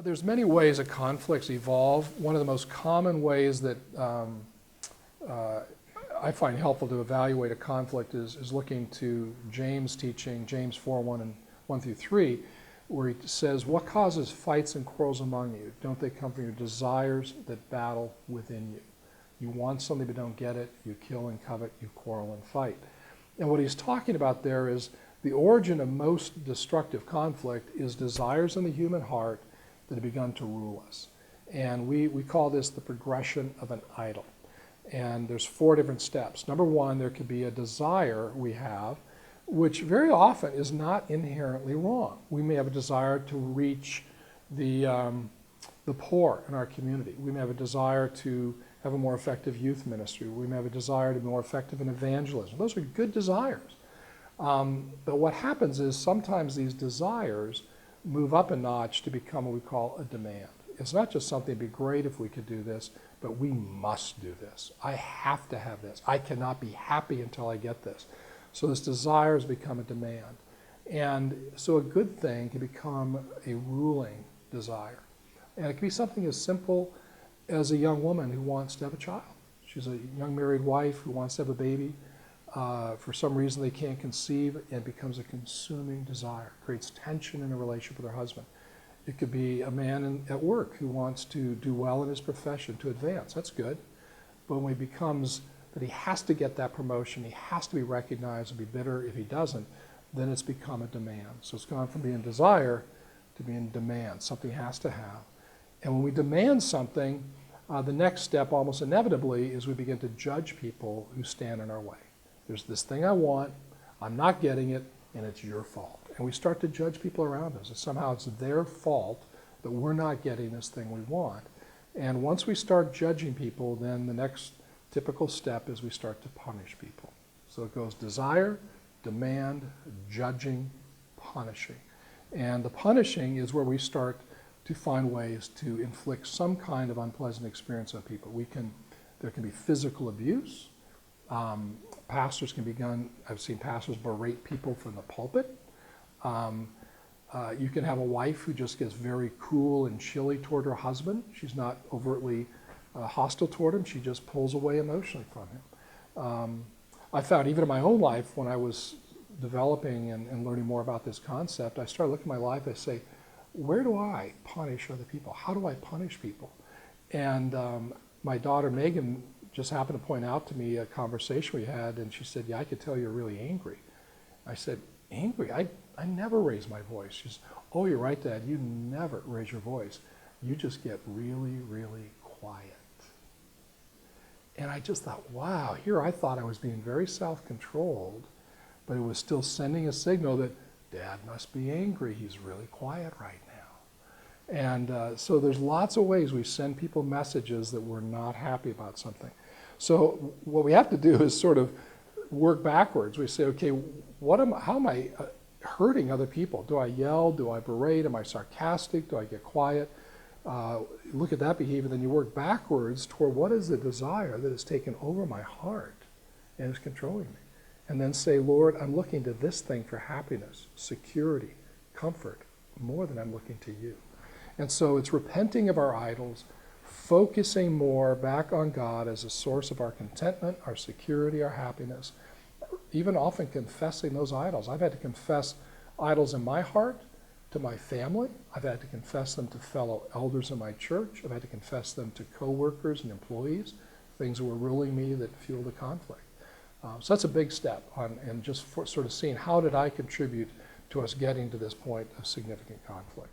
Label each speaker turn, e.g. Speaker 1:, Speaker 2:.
Speaker 1: There's many ways that conflicts evolve. One of the most common ways that I find helpful to evaluate a conflict is looking to James' teaching, James 4:1 and 1 through 3, where he says, what causes fights and quarrels among you? Don't they come from your desires that battle within you? You want something but don't get it, you kill and covet, you quarrel and fight. And what he's talking about there is the origin of most destructive conflict is desires in the human heart that have begun to rule us. And we call this the progression of an idol. And there's 4 different steps. Number 1, there could be a desire we have, which very often is not inherently wrong. We may have a desire to reach the poor in our community. We may have a desire to have a more effective youth ministry. We may have a desire to be more effective in evangelism. Those are good desires. But what happens is sometimes these desires move up a notch to become what we call a demand. It's not just something, it'd be great if we could do this, but we must do this. I have to have this. I cannot be happy until I get this. So this desire has become a demand. And so a good thing can become a ruling desire. And it can be something as simple as a young woman who wants to have a child. She's a young married wife who wants to have a baby. For some reason they can't conceive, and it becomes a consuming desire. It creates tension in a relationship with her husband. It could be a man at work who wants to do well in his profession, to advance. That's good. But when it becomes that he has to get that promotion, he has to be recognized and be bitter if he doesn't, then it's become a demand. So it's gone from being desire to being demand. Something has to have. And when we demand something, the next step almost inevitably is we begin to judge people who stand in our way. There's this thing I want, I'm not getting it, and it's your fault. And we start to judge people around us. Somehow it's their fault that we're not getting this thing we want. And once we start judging people, then the next typical step is we start to punish people. So it goes desire, demand, judging, punishing. And the punishing is where we start to find ways to inflict some kind of unpleasant experience on people. There can be physical abuse. Pastors can I've seen pastors berate people from the pulpit. You can have a wife who just gets very cool and chilly toward her husband. She's not overtly hostile toward him, she just pulls away emotionally from him. I found even in my own life, when I was developing and learning more about this concept, I started looking at my life and say, where do I punish other people? How do I punish people? And my daughter Megan just happened to point out to me a conversation we had, and she said, yeah, I could tell you're really angry. I said, angry? I never raise my voice. She says, oh, you're right, Dad, you never raise your voice. You just get really, really quiet. And I just thought, wow, here I thought I was being very self-controlled, but it was still sending a signal that Dad must be angry. He's really quiet right now. And so there's lots of ways we send people messages that we're not happy about something. So what we have to do is sort of work backwards. We say, okay, how am I hurting other people? Do I yell? Do I berate? Am I sarcastic? Do I get quiet? Look at that behavior, then you work backwards toward what is the desire that has taken over my heart and is controlling me. And then say, Lord, I'm looking to this thing for happiness, security, comfort, more than I'm looking to you. And so it's repenting of our idols, focusing more back on God as a source of our contentment, our security, our happiness, even often confessing those idols. I've had to confess idols in my heart to my family. I've had to confess them to fellow elders in my church. I've had to confess them to coworkers and employees, things that were ruling me that fuel the conflict. So that's a big step and just sort of seeing how did I contribute to us getting to this point of significant conflict.